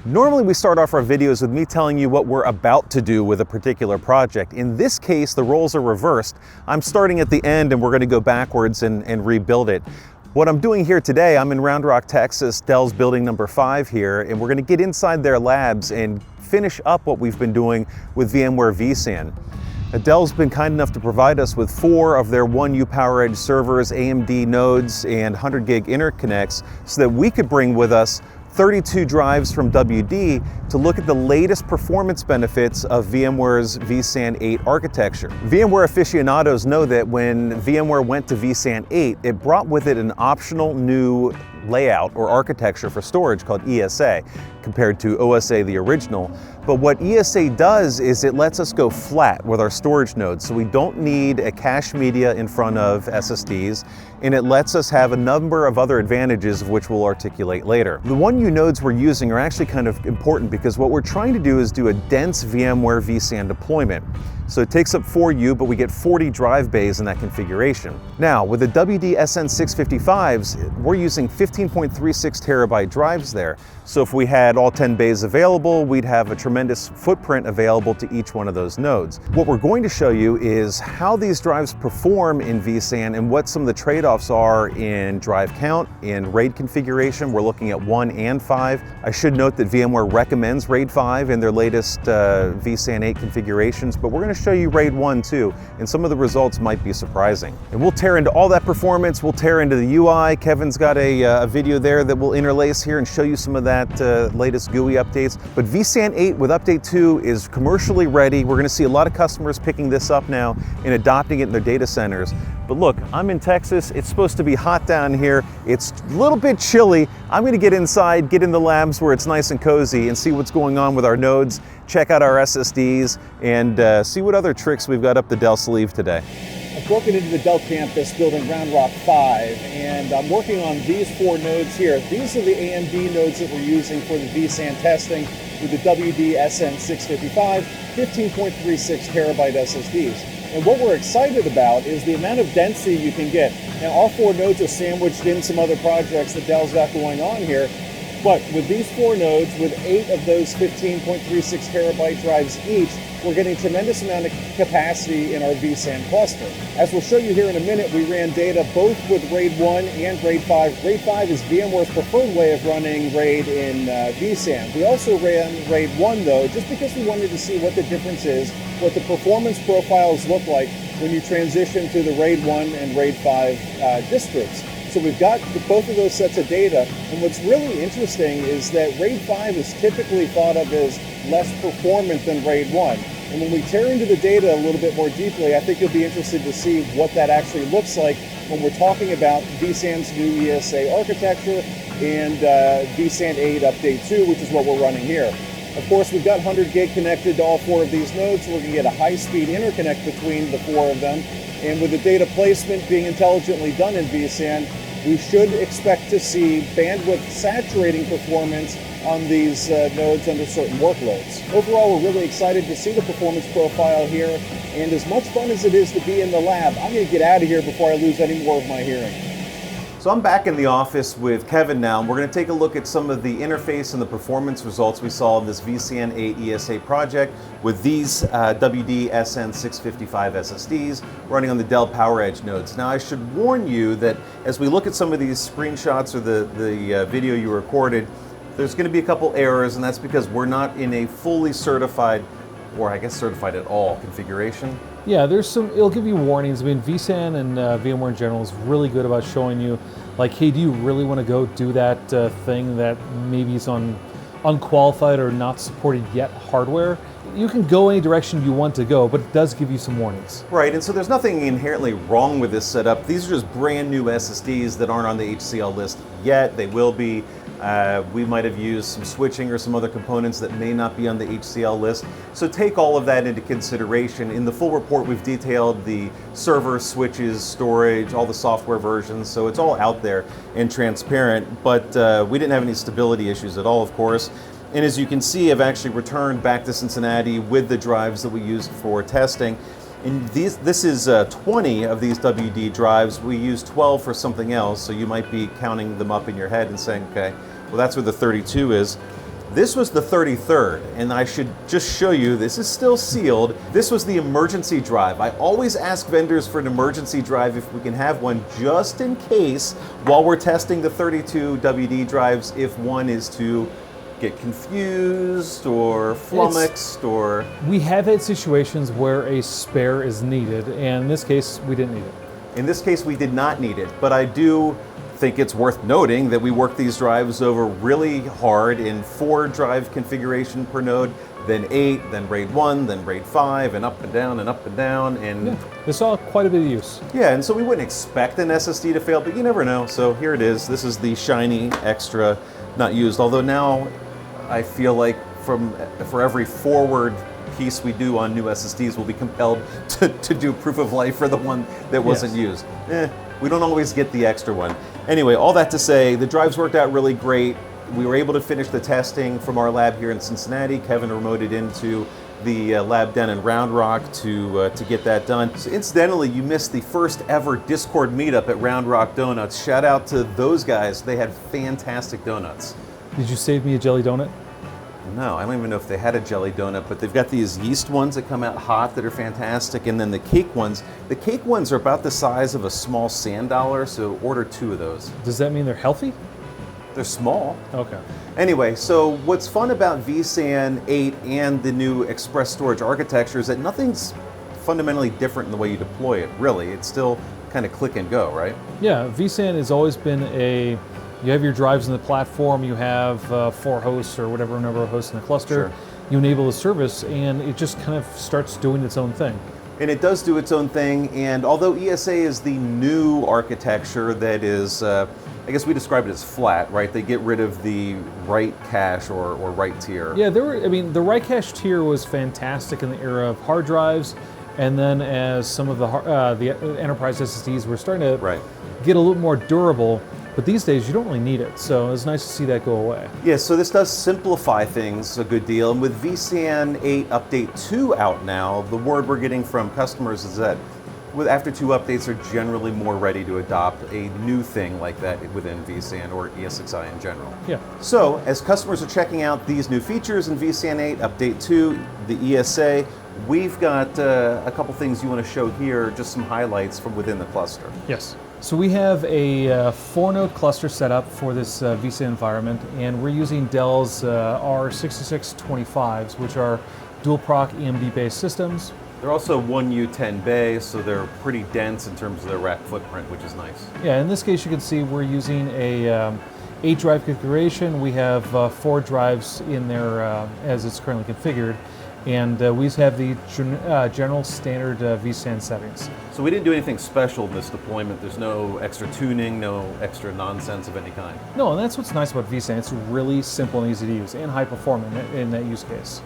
Normally we start off our videos with me telling you what we're about to do with a particular project. In this case, the roles are reversed. I'm starting at the end and we're going to go backwards and rebuild it. What I'm doing here today, I'm in Round Rock, Texas, Dell's building number 5 here, and we're going to get inside their labs and finish up what we've been doing with VMware vSAN. Dell's been kind enough to provide us with 4 of their 1U PowerEdge servers, AMD nodes, and 100 gig interconnects so that we could bring with us 32 drives from WD to look at the latest performance benefits of VMware's vSAN 8 architecture. VMware aficionados know that when VMware went to vSAN 8, it brought with it an optional new layout or architecture for storage called ESA, compared to OSA, the original. But what ESA does is it lets us go flat with our storage nodes, so we don't need a cache media in front of SSDs, and it lets us have a number of other advantages of which we'll articulate later. The 1U nodes we're using are actually kind of important because what we're trying to do is do a dense VMware vSAN deployment. So it takes up 4U, but we get 40 drive bays in that configuration. Now, with the WD SN655s, we're using 15.36 terabyte drives there. So if we had all 10 bays available, we'd have a tremendous footprint available to each one of those nodes. What we're going to show you is how these drives perform in vSAN and what some of the trade-offs are in drive count, in RAID configuration. We're looking at 1 and 5. I should note that VMware recommends RAID 5 in their latest vSAN 8 configurations, but we're going to show you RAID 1 too, and some of the results might be surprising. And we'll tear into all that performance, we'll tear into the UI. Kevin's got a video there that we'll interlace here and show you some of that latest GUI updates. But vSAN 8 with update 2 is commercially ready. We're going to see a lot of customers picking this up now and adopting it in their data centers. But look, I'm in Texas. It's supposed to be hot down here. It's a little bit chilly. I'm going to get inside, get in the labs where it's nice and cozy and see what's going on with our nodes, check out our SSDs, and see what other tricks we've got up the Dell sleeve today. I've broken into the Dell campus building Round Rock 5, and I'm working on these 4 nodes here. These are the AMD nodes that we're using for the vSAN testing with the WD SN655 15.36 terabyte SSDs. And what we're excited about is the amount of density you can get. Now, all 4 nodes are sandwiched in some other projects that Dell's got going on here, but with these 4 nodes, with 8 of those 15.36 terabyte drives each, we're getting a tremendous amount of capacity in our vSAN cluster. As we'll show you here in a minute, we ran data both with RAID 1 and RAID 5. RAID 5 is VMware's preferred way of running RAID in vSAN. We also ran RAID 1 though, just because we wanted to see what the difference is, what the performance profiles look like when you transition to the RAID 1 and RAID 5 distros. So we've got both of those sets of data, and what's really interesting is that RAID 5 is typically thought of as less performant than RAID 1. And when we tear into the data a little bit more deeply, I think you'll be interested to see what that actually looks like when we're talking about vSAN's new ESA architecture and vSAN 8 Update 2, which is what we're running here. Of course, we've got 100 gig connected to all 4 of these nodes, so we're going to get a high-speed interconnect between the 4 of them. And with the data placement being intelligently done in vSAN, we should expect to see bandwidth saturating performance on these nodes under certain workloads. Overall, we're really excited to see the performance profile here, and as much fun as it is to be in the lab, I'm going to get out of here before I lose any more of my hearing. So I'm back in the office with Kevin now, and we're going to take a look at some of the interface and the performance results we saw in this vSAN 8 ESA project with these WD SN655 SSDs running on the Dell PowerEdge nodes. Now, I should warn you that as we look at some of these screenshots or the video you recorded, there's going to be a couple errors, and that's because we're not in a fully certified, or I guess certified at all, configuration. Yeah, it'll give you warnings. I mean, vSAN and VMware in general is really good about showing you, like, hey, do you really want to go do that thing that maybe is on unqualified or not supported yet hardware? You can go any direction you want to go, but it does give you some warnings. Right, and so there's nothing inherently wrong with this setup. These are just brand new SSDs that aren't on the HCL list yet. They will be. We might have used some switching or some other components that may not be on the HCL list. So take all of that into consideration. In the full report, we've detailed the server, switches, storage, all the software versions. So it's all out there and transparent, but we didn't have any stability issues at all, of course. And as you can see, I've actually returned back to Cincinnati with the drives that we used for testing. And this is 20 of these WD drives. We use 12 for something else, so you might be counting them up in your head and saying, okay, well, that's where the 32 is. This was the 33rd, and I should just show you, this is still sealed. This was the emergency drive. I always ask vendors for an emergency drive if we can have one, just in case, while we're testing the 32 WD drives, if one is to get confused or flummoxed or... We have had situations where a spare is needed, and in this case, we didn't need it. In this case, we did not need it, but I do think it's worth noting that we worked these drives over really hard in 4 drive configuration per node, then 8, then RAID 1, then RAID 5, and up and down and up and down. And yeah, they saw quite a bit of use. Yeah, and so we wouldn't expect an SSD to fail, but you never know. So here it is. This is the shiny extra, not used. Although now I feel like for every forward piece we do on new SSDs, we'll be compelled to do proof of life for the one that wasn't used. We don't always get the extra one. Anyway, all that to say, the drives worked out really great. We were able to finish the testing from our lab here in Cincinnati. Kevin remoted into the lab down in Round Rock to get that done. So incidentally, you missed the first ever Discord meetup at Round Rock Donuts. Shout out to those guys. They had fantastic donuts. Did you save me a jelly donut? No, I don't even know if they had a jelly donut, but they've got these yeast ones that come out hot that are fantastic, and then the cake ones. The cake ones are about the size of a small sand dollar, so order 2 of those. Does that mean they're healthy? They're small. Okay. Anyway, so what's fun about vSAN 8 and the new express storage architecture is that nothing's fundamentally different in the way you deploy it, really. It's still kind of click and go, right? Yeah, vSAN has always been you have your drives in the platform, you have 4 hosts or whatever number of hosts in the cluster, Sure. You enable the service, and it just kind of starts doing its own thing. And it does do its own thing, and although ESA is the new architecture that is, I guess we describe it as flat, right? They get rid of the write cache or write tier. Yeah, the write cache tier was fantastic in the era of hard drives, and then as some of the enterprise SSDs were starting to get a little more durable, but these days you don't really need it, so it's nice to see that go away. Yeah, so this does simplify things a good deal, and with vSAN 8 Update 2 out now, the word we're getting from customers is that after 2 updates are generally more ready to adopt a new thing like that within vSAN or ESXi in general. Yeah. So as customers are checking out these new features in vSAN 8 Update 2, the ESA, we've got a couple things you want to show here, just some highlights from within the cluster. Yes. So we have a 4-node cluster set up for this vSAN environment, and we're using Dell's R6625s, which are dual proc AMD-based systems. They're also 1U10 bay, so they're pretty dense in terms of their rack footprint, which is nice. Yeah, in this case you can see we're using a 8-drive configuration. We have 4 drives in there as it's currently configured, and we have the general standard vSAN settings. So we didn't do anything special in this deployment. There's no extra tuning, no extra nonsense of any kind. No, and that's what's nice about vSAN. It's really simple and easy to use, and high performing in that use case.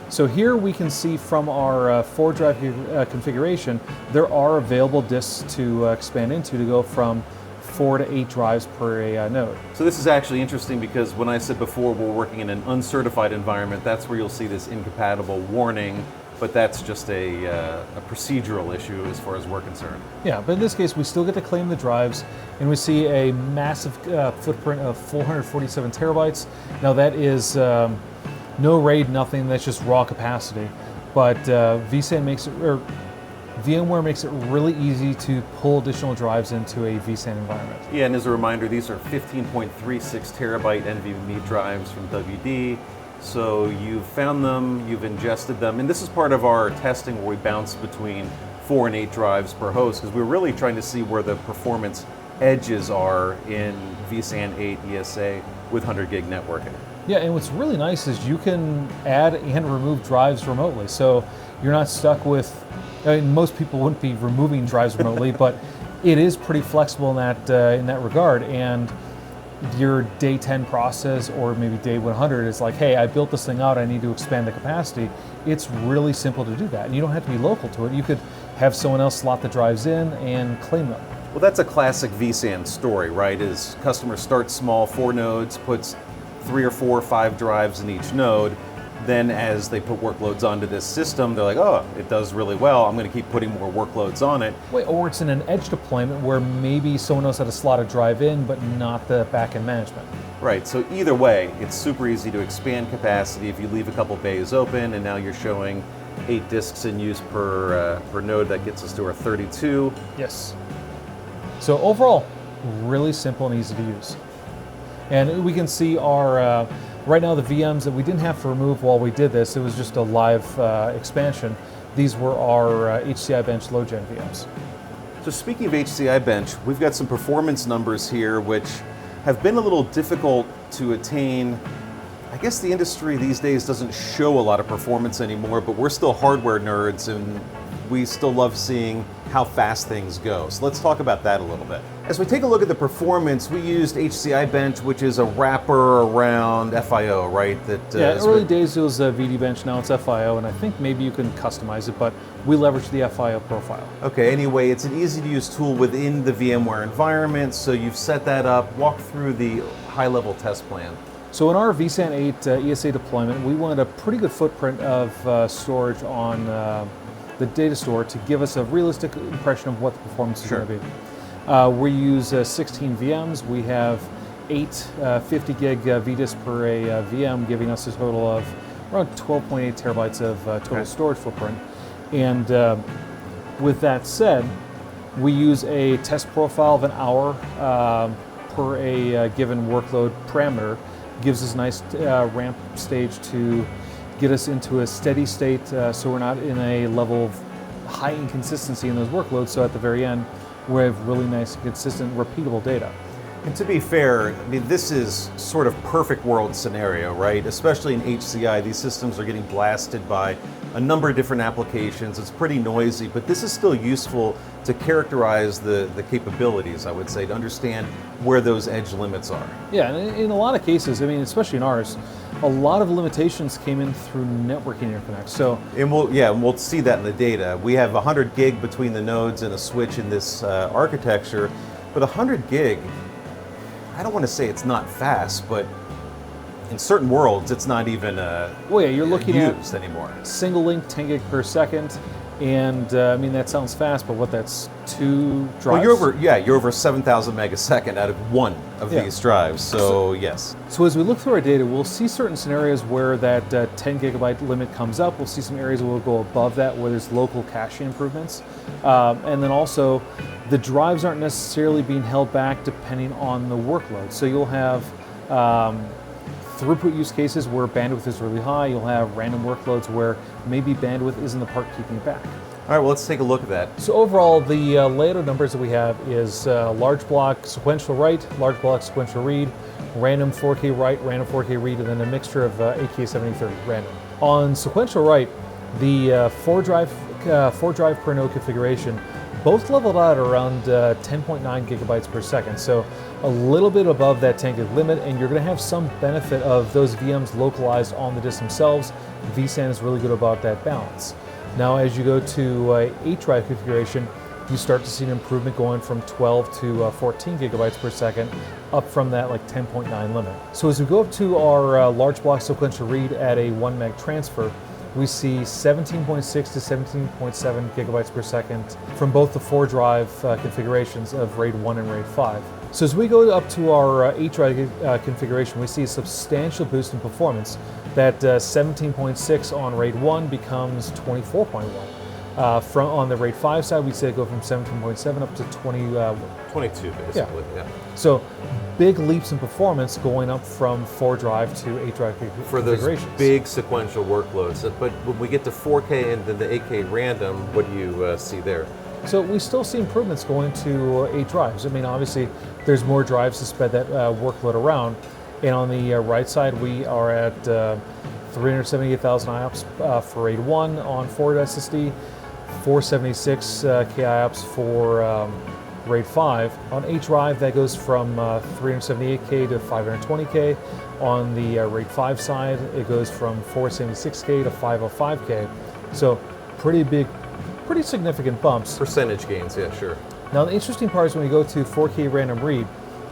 So here we can see from our 4-drive configuration, there are available disks to expand into to go from 4 to 8 drives per node. So this is actually interesting because when I said before we're working in an uncertified environment, that's where you'll see this incompatible warning, but that's just a procedural issue as far as we're concerned. Yeah, but in this case we still get to claim the drives, and we see a massive footprint of 447 terabytes. Now that is no RAID, nothing, that's just raw capacity, but vSAN makes it, or VMware makes it really easy to pull additional drives into a vSAN environment. Yeah, and as a reminder, these are 15.36 terabyte NVMe drives from WD. So you've found them, you've ingested them, and this is part of our testing where we bounce between 4 and 8 drives per host, because we're really trying to see where the performance edges are in vSAN 8 ESA with 100 gig networking. Yeah, and what's really nice is you can add and remove drives remotely, so you're not stuck with, I mean, most people wouldn't be removing drives remotely, but it is pretty flexible in that regard. And your day 10 process or maybe day 100 is like, hey, I built this thing out, I need to expand the capacity. It's really simple to do that. And you don't have to be local to it. You could have someone else slot the drives in and claim them. Well, that's a classic vSAN story, right? Is customers start small, 4 nodes, puts 3 or 4 or 5 drives in each node. then as they put workloads onto this system, they're like, oh, it does really well, I'm going to keep putting more workloads on it. Wait, or it's in an edge deployment where maybe someone else had to slot a drive in, but not the back-end management. Right, so either way, it's super easy to expand capacity if you leave a couple bays open, and now you're showing 8 disks in use per node. That gets us to our 32. Yes. So overall, really simple and easy to use. And we can see our, right now the VMs that we didn't have to remove while we did this, it was just a live expansion. These were our HCI Bench low gen VMs. So speaking of HCI Bench, we've got some performance numbers here which have been a little difficult to attain. I guess the industry these days doesn't show a lot of performance anymore, but we're still hardware nerds and we still love seeing how fast things go. So let's talk about that a little bit. As we take a look at the performance, we used HCI Bench, which is a wrapper around FIO, right? Early days it was VD Bench, now it's FIO, and I think maybe you can customize it, but we leverage the FIO profile. Okay, anyway, it's an easy to use tool within the VMware environment, so you've set that up. Walk through the high-level test plan. So in our vSAN 8 ESA deployment, we wanted a pretty good footprint of storage on the data store to give us a realistic impression of what the performance is going to be. We use 16 VMs. We have 8 50 gig vDisks per a VM, giving us a total of around 12.8 terabytes of total storage footprint. And with that said, we use a test profile of an hour per a given workload parameter. Gives us a nice ramp stage to get us into a steady state so we're not in a level of high inconsistency in those workloads, so at the very end we have really nice, consistent, repeatable data. And to be fair, I mean, this is sort of perfect world scenario, right? Especially in HCI, these systems are getting blasted by a number of different applications. It's pretty noisy, but this is still useful to characterize the capabilities, I would say, to understand where those edge limits are. Yeah, and in a lot of cases, I mean, especially in ours, a lot of limitations came in through networking interconnects. So, and we'll see that in the data. We have 100 gig between the nodes and a switch in this architecture, but 100 gig, I don't want to say it's not fast, but in certain worlds, it's not even you're looking used at anymore. Single link, 10 gig per second, and I mean that sounds fast, but that's 2 drives. Well, you're over 7,000 megasecond out of one of these drives. So yes. So as we look through our data, we'll see certain scenarios where that 10 gigabyte limit comes up. We'll see some areas where we'll go above that, where there's local caching improvements, and then also the drives aren't necessarily being held back depending on the workload. So you'll have throughput use cases where bandwidth is really high. You'll have random workloads where maybe bandwidth isn't the part keeping it back. All right, well, let's take a look at that. So overall, the layout of numbers that we have is large block sequential write, large block sequential read, random 4K write, random 4K read, and then a mixture of 8K 7030 random. On sequential write, the 4 drive per node configuration both leveled out around 10.9 gigabytes per second, so a little bit above that 10 gig limit, and you're going to have some benefit of those VMs localized on the disks themselves. vSAN is really good about that balance. Now, as you go to 8 drive configuration, you start to see an improvement going from 12 to 14 gigabytes per second, up from that 10.9 limit. So as we go up to our large block sequential read at a 1 meg transfer, we see 17.6 to 17.7 gigabytes per second from both the 4 drive configurations of RAID 1 and RAID 5. So as we go up to our 8 drive configuration, we see a substantial boost in performance. That 17.6 on RAID 1 becomes 24.1. On the RAID 5 side, we say go from 17.7 up to 22, basically. Yeah. So big leaps in performance going up from 4 drive to 8 drive configurations. For those big sequential workloads. But when we get to 4K and then the 8K random, what do you see there? So we still see improvements going to 8 drives. I mean, obviously, there's more drives to spread that workload around. And on the right side, we are at 378,000 IOPS for RAID 1 on 4 SSD, 476 K IOPS for RAID 5. On 8 drive, that goes from 378K to 520K. On the RAID 5 side, it goes from 476K to 505K. So pretty big, pretty significant bumps. Percentage gains, yeah, sure. Now the interesting part is when we go to 4K random read,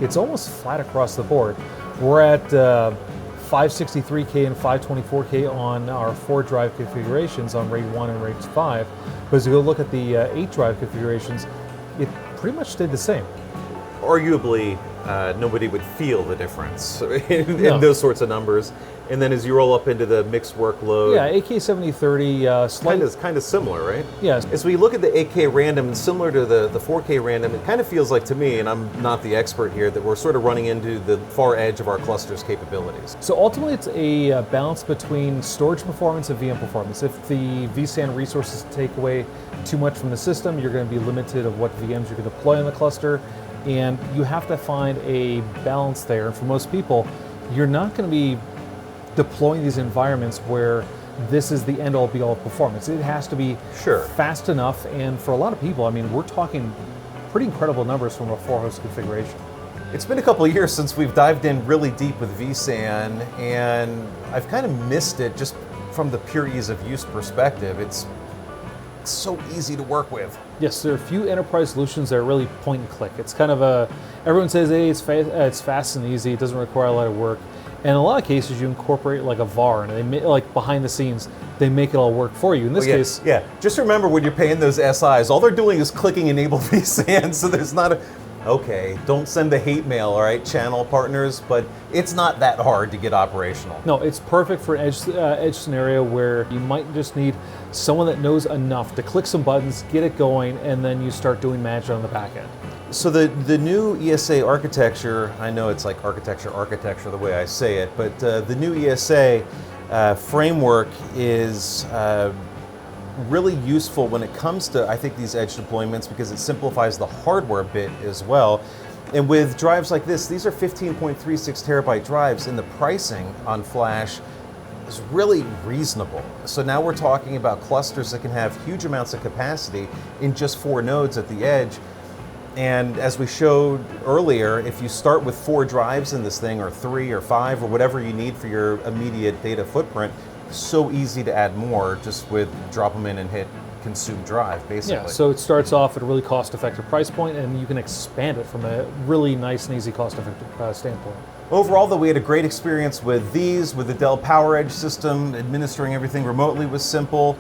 it's almost flat across the board. We're at 563K and 524K on our 4-drive configurations on RAID 1 and RAID 5. But as you go look at the 8-drive configurations, it pretty much stayed the same. Arguably, nobody would feel the difference in those sorts of numbers. And then as you roll up into the mixed workload, Yeah, AK7030, kind of similar, right? Yes. As we look at the 8K random, and similar to the 4K random, it kind of feels like to me, and I'm not the expert here, that we're sort of running into the far edge of our cluster's capabilities. So ultimately, it's a balance between storage performance and VM performance. If the vSAN resources take away too much from the system, you're going to be limited of what VMs you can deploy on the cluster, and you have to find a balance there. And for most people, you're not going to be deploying these environments where this is the end-all be-all of performance. It has to be fast enough, and for a lot of people, I mean, we're talking pretty incredible numbers from a 4-host configuration. It's been a couple of years since we've dived in really deep with vSAN, and I've kind of missed it just from the pure ease of use perspective. It's so easy to work with. Yes, there are a few enterprise solutions that are really point and click. It's kind of everyone says, hey, it's fast and easy, it doesn't require a lot of work. And in a lot of cases, you incorporate like a VAR, and they make, like behind the scenes, they make it all work for you. In this case, just remember when you're paying those SIs, all they're doing is clicking enable vSAN, so there's not a, okay, don't send the hate mail, all right, channel partners, but it's not that hard to get operational. No, it's perfect for an edge scenario where you might just need someone that knows enough to click some buttons, get it going, and then you start doing magic on the back end. So the new ESA architecture, I know it's like architecture the way I say it, but the new ESA framework is really useful when it comes to, I think, these edge deployments because it simplifies the hardware bit as well. And with drives like this, these are 15.36 terabyte drives, and the pricing on flash is really reasonable. So now we're talking about clusters that can have huge amounts of capacity in just 4 nodes at the edge. And as we showed earlier, if you start with 4 drives in this thing, or 3 or 5, or whatever you need for your immediate data footprint, so easy to add more just with drop them in and hit consume drive, basically. Yeah, so it starts off at a really cost-effective price point, and you can expand it from a really nice and easy cost-effective standpoint. Overall, though, we had a great experience with these, with the Dell PowerEdge system. Administering everything remotely was simple.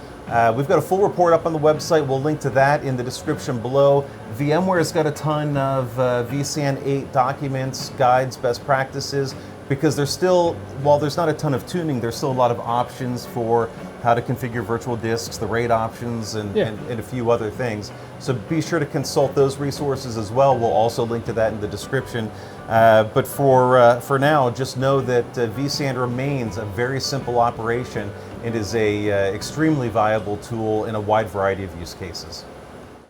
We've got a full report up on the website. We'll link to that in the description below. VMware's got a ton of vSAN 8 documents, guides, best practices, because there's still, while there's not a ton of tuning, there's still a lot of options for how to configure virtual disks, the RAID options, and a few other things. So be sure to consult those resources as well. We'll also link to that in the description. But for now, just know that vSAN remains a very simple operation and is a extremely viable tool in a wide variety of use cases.